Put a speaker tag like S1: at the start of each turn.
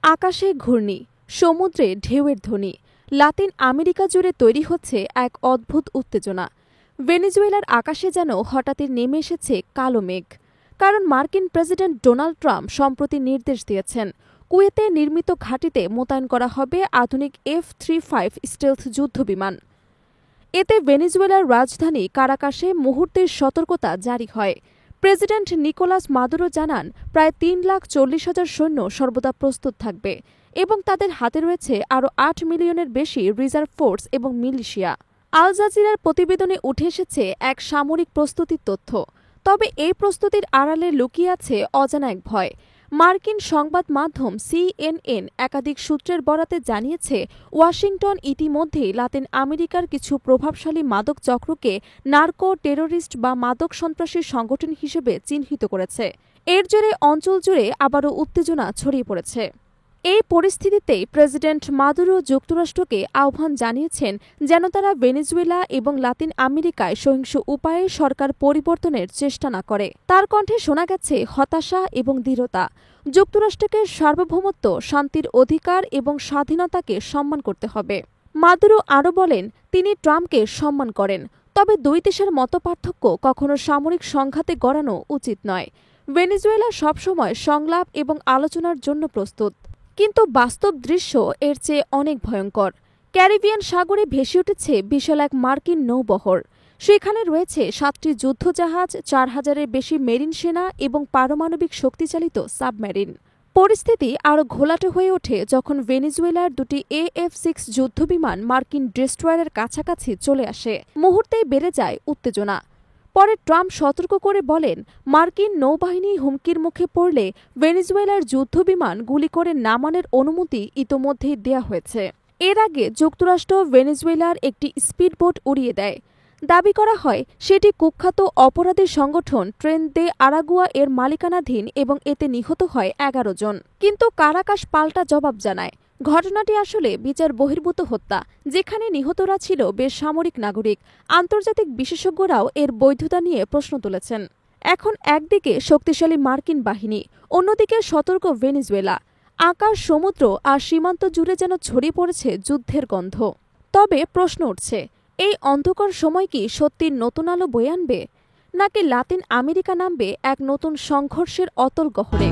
S1: আকাশে ঘূর্ণি, সমুদ্রে ঢেউয়ের ধ্বনি, লাতিন আমেরিকা জুড়ে তৈরি হচ্ছে এক অদ্ভুত উত্তেজনা। ভেনেজুয়েলার আকাশে যেন হঠাৎই নেমে এসেছে কালো মেঘ। কারণ মার্কিন প্রেসিডেন্ট ডোনাল্ড ট্রাম্প সম্প্রতি নির্দেশ দিয়েছেন, কুয়েতে নির্মিত ঘাঁটিতে মোতায়েন করা হবে আধুনিক F-35 স্টেলথ যুদ্ধবিমান। এতে ভেনেজুয়েলার রাজধানী কারাকাসে মুহূর্তের সতর্কতা জারি হয়। প্রেসিডেন্ট নিকোলাস মাদুরো জানান, প্রায় 3,40,000 সৈন্য সর্বদা প্রস্তুত থাকবে এবং তাদের হাতে রয়েছে আরও 8 মিলিয়নের বেশি রিজার্ভ ফোর্স এবং মিলিশিয়া। আল জাজিরার প্রতিবেদনে উঠে এসেছে এক সামরিক প্রস্তুতির তথ্য। তবে এই প্রস্তুতির আড়ালে লুকিয়ে আছে অজানা এক ভয়। মার্কিন সংবাদ মাধ্যম CNN একাধিক সূত্রের বরাতে জানিয়েছে, ওয়াশিংটন ইতিমধ্যেই লাতিন আমেরিকার কিছু প্রভাবশালী মাদক চক্রকে নার্কো টেররিস্ট বা মাদক সন্ত্রাসী সংগঠন হিসেবে চিহ্নিত করেছে। এর জেরে অঞ্চল জুড়ে আবারও উত্তেজনা ছড়িয়ে পড়েছে। এই পরিস্থিতিতেই প্রেসিডেন্ট মাদুরো যুক্তরাষ্ট্রকে আহ্বান জানিয়েছেন যেন তারা ভেনেজুয়েলা এবং লাতিন আমেরিকায় সহিংস উপায়ে সরকার পরিবর্তনের চেষ্টা না করে। তার কণ্ঠে শোনা গেছে হতাশা এবং দৃঢ়তা। যুক্তরাষ্ট্রকে সার্বভৌমত্ব, শান্তির অধিকার এবং স্বাধীনতাকে সম্মান করতে হবে। মাদুরো আরও বলেন, তিনি ট্রাম্পকে সম্মান করেন, তবে দুই দেশের মতপার্থক্য কখনো সামরিক সংঘাতে গড়ানো উচিত নয়। ভেনেজুয়েলা সবসময় সংলাপ এবং আলোচনার জন্য প্রস্তুত, কিন্তু বাস্তব দৃশ্য এর চেয়ে অনেক ভয়ঙ্কর। ক্যারিবিয়ান সাগরে ভেসে উঠেছে বিশাল এক মার্কিন নৌবহর। সেখানে রয়েছে 7টি যুদ্ধজাহাজ, 4,000-এর বেশি মেরিন সেনা এবং পারমাণবিক শক্তিচালিত সাবমেরিন। পরিস্থিতি আরও ঘোলাটে হয়ে ওঠে যখন ভেনেজুয়েলার দুটি AF-6 যুদ্ধবিমান মার্কিন ডেস্ট্রয়ারের কাছাকাছি চলে আসে। মুহূর্তেই বেড়ে যায় উত্তেজনা। পরে ট্রাম্প সতর্ক করে বলেন, মার্কিন নৌবাহিনী হুমকির মুখে পড়লে ভেনেজুয়েলার যুদ্ধবিমান গুলি করে নামানোর অনুমতি ইতোমধ্যেই দেয়া হয়েছে। এর আগে যুক্তরাষ্ট্র ভেনেজুয়েলার একটি স্পিডবোট উড়িয়ে দেয়। দাবি করা হয় সেটি কুখ্যাত অপরাধী সংগঠন ট্রেন দে আরাগুয়া এর মালিকানাধীন এবং এতে নিহত হয় 11 জন। কিন্তু কারাকাস পাল্টা জবাব জানায়, ঘটনাটি আসলে বিচার বহির্ভূত হত্যা, যেখানে নিহতরা ছিল বেসামরিক নাগরিক। আন্তর্জাতিক বিশেষজ্ঞরাও এর বৈধতা নিয়ে প্রশ্ন তুলেছেন। এখন একদিকে শক্তিশালী মার্কিন বাহিনী, অন্যদিকে সতর্ক ভেনেজুয়েলা। আকাশ, সমুদ্র আর সীমান্ত জুড়ে যেন ছড়িয়ে পড়েছে যুদ্ধের গন্ধ। তবে প্রশ্ন উঠছে, এই অন্ধকার সময় কি সত্যিই নতুন আলো বয়ে আনবে, নাকি লাতিন আমেরিকা নামবে এক নতুন সংঘর্ষের অতল গহ্বরে?